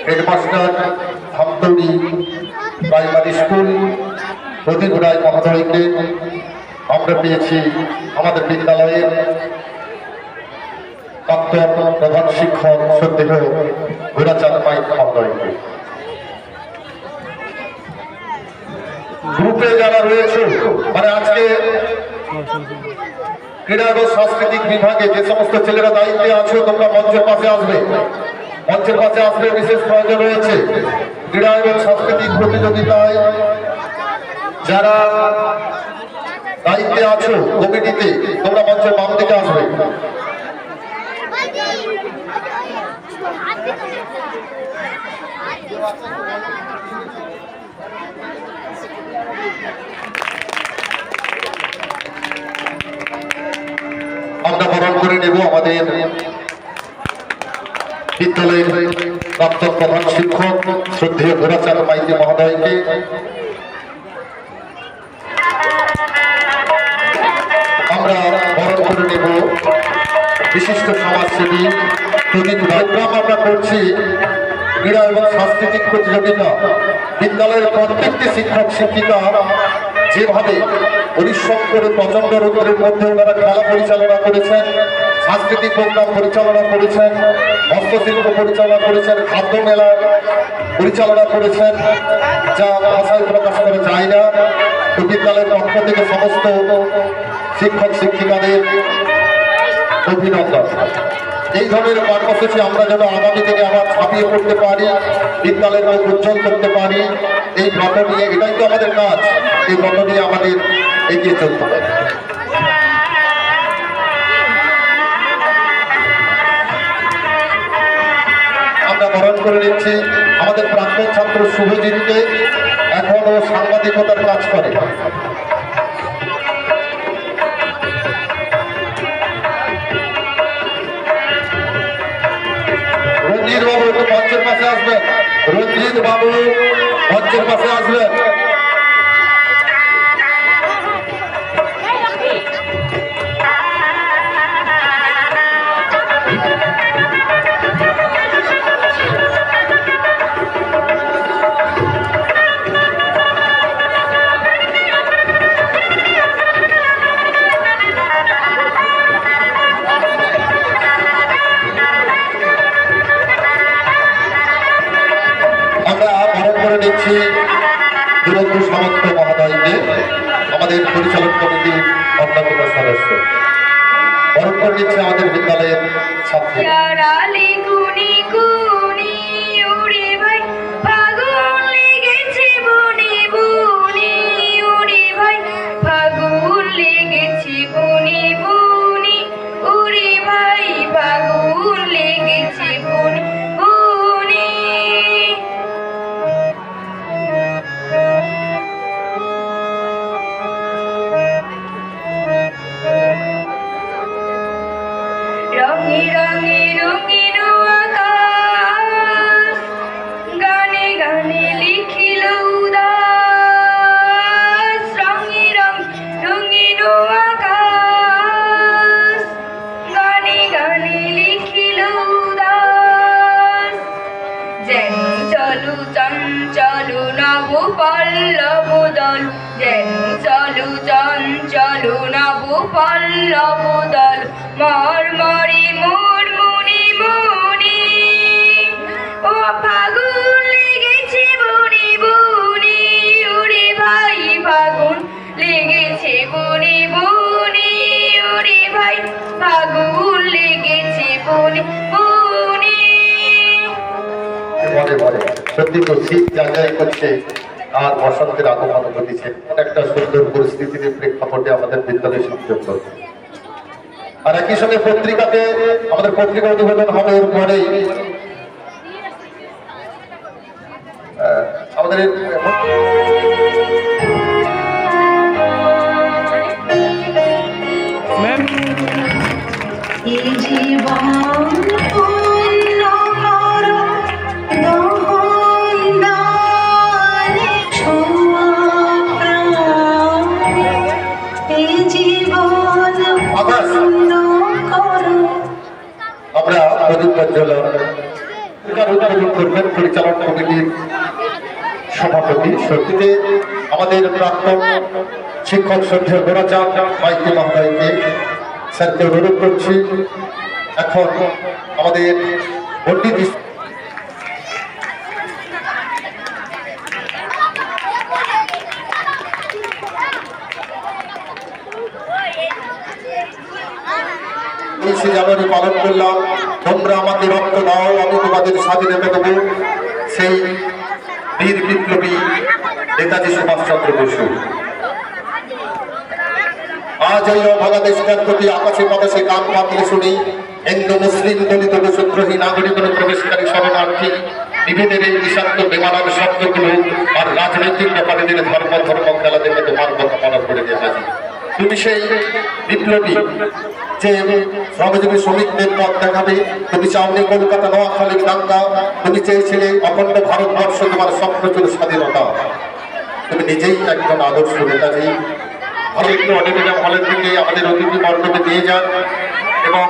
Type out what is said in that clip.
Headmaster হামতৌড়ি primary school প্রদীপ রায় মহোদয়কে আমরা পেয়েছি আমাদের বিদ্যালয়ের প্রাক্তন প্রধান শিক্ষক শ্রদ্ধেয় ঘোড়াচাঁদ মাইক মহোদয়কে। গ্রুপে যারা রয়েছে মানে আজকে ক্রীড়া এবং সাংস্কৃতিক বিভাগে যে সমস্ত ছেলেরা দায়িত্বে আছো তোমরা মঞ্চের পাশে আসবে, মঞ্চের পাশে আসবে বিশেষ প্রয়োজন রয়েছে। ক্রীড়া এবং সাংস্কৃতিক প্রতিযোগিতায় যারা দায়িত্বে আছো কমিটিতে তোমরা মঞ্চের বাম দিকে আসবে। আমরা বরণ করে নেব আমাদের বিদ্যালয়ের প্রাক্তন প্রধান শিক্ষক শ্রদ্ধেয় ঘোড়াচাঁদ মাইতি মহোদয়কে। আমরা বরণ করে নেব বিশিষ্ট সমাজসেবী প্রদীপ রায়গ্রাম। আমরা করছি ক্রীড়া এবং সাংস্কৃতিক প্রতিযোগিতা। বিদ্যালয়ের প্রত্যেকটি শিক্ষক শিক্ষিকা যেভাবে পরিশ্রম করে প্রচন্ড রোদের মধ্যে ওনারা খেলা পরিচালনা করেছেন, সাংস্কৃতিক প্রোগ্রাম পরিচালনা করেছেন, হস্তশিল্প পরিচালনা করেছেন, খাদ্য মেলা পরিচালনা করেছেন, যা ভাষায় প্রকাশ করা যায় না। তো বিদ্যালয়ের পক্ষ থেকে সমস্ত শিক্ষক শিক্ষিকাদের অভিনন্দন। এই ধরনের কর্মসূচি আমরা যেন আগামী দিনে আবার ছাপিয়ে পড়তে পারি, বিদ্যালয়ের মুখ উজ্জ্বল করতে পারি, এই ব্রত নিয়ে, এটাই তো আমাদের কাজ। এই ব্রত নিয়ে আমাদের এগিয়ে চলতে হবে। আমরা বরণ করে নিচ্ছি আমাদের প্রাক্তন ছাত্র শুভজিৎকে, এখনও সাংবাদিকতার কাজ করে। রঞ্জিত বাবু একটু মঞ্চের পাশে আসবেন, রঞ্জিত বাবু মঞ্চের পাশে আসবেন। নিচ্ছি বীরেন্দ্র সামন্ত মহোদয়কে, আমাদের পরিচালন কমিটির অন্যতম সদস্য। বরণ করে নিচ্ছে আমাদের বিদ্যালয়ের ছাত্র। চঞ্চলু নব পল্লব দল, যেন চলু চঞ্চলু নব পল্লব দল, মর্মরে মুনি মুনি, ও ফাগুন লেগেছে বুনি বুনি, উড়ে ভাই ফাগুন লেগেছে বুনি বুনি, উড়ে ভাই ফাগুন লেগেছে বুনি বুনি। সত্যি তো শীত জায়গায় করছে আর বসন্তের আগমন ঘটেছে, একটা সুন্দর পরিস্থিতির প্রেক্ষাপটে আমাদের বিদ্যালয় সংযুক্ত। আর একই সঙ্গে পত্রিকাতে আমাদের পত্রিকা উদ্বোধন হবে এর পরেই। আমাদের আমরা প্রদীপ প্রজ্বলন উদ্বোধন করবেন পরিচালক কমিটির সভাপতি সত্যিতে আমাদের প্রাক্তন শিক্ষক শ্রদ্ধেয় গোরাচাঁদ মাইতি মহোদয়কে স্যারকে অনুরোধ করছি। এখন আমাদের পণ্ডিত জানুয়ারি পালন করলাম, তোমরা আমাকে রক্ত দাও আমি তোমাদের স্বাধীনতা দেবো, সেই বীর বিপ্লবী নেতাজি সুভাষচন্দ্র বসু। আজ এই অভাগা দেশটার প্রতি আকাশে বাতাসে কান পাতলে শুনি হিন্দু মুসলিম দলিত দেশদ্রোহী নাগরিক প্রবেশকারী শরণার্থী বিভেদের এই বিষাক্ত বেমানার শব্দগুলো আর রাজনৈতিক ব্যাপারে দিনে ধর্ম খেলা দেখে তোমার কথা মনে করে দিয়ে থাকি। তুমি সেই বিপ্লবী যে শ্রমজীবী শ্রমিকদের পথ দেখাবে, তুমি চাওনি কলকাতা নোয়াখালীর দাঙ্গা, তুমি চেয়েছিলে অখণ্ড ভারতবর্ষ, তোমার স্বপ্ন ছিল স্বাধীনতা। তুমি নিজেই একজন আদর্শ নেতাজি। ভালো একটু অডিটোরিয়াম হলের দিকে আমাদের অতিথি বর্গকে নিয়ে যান এবং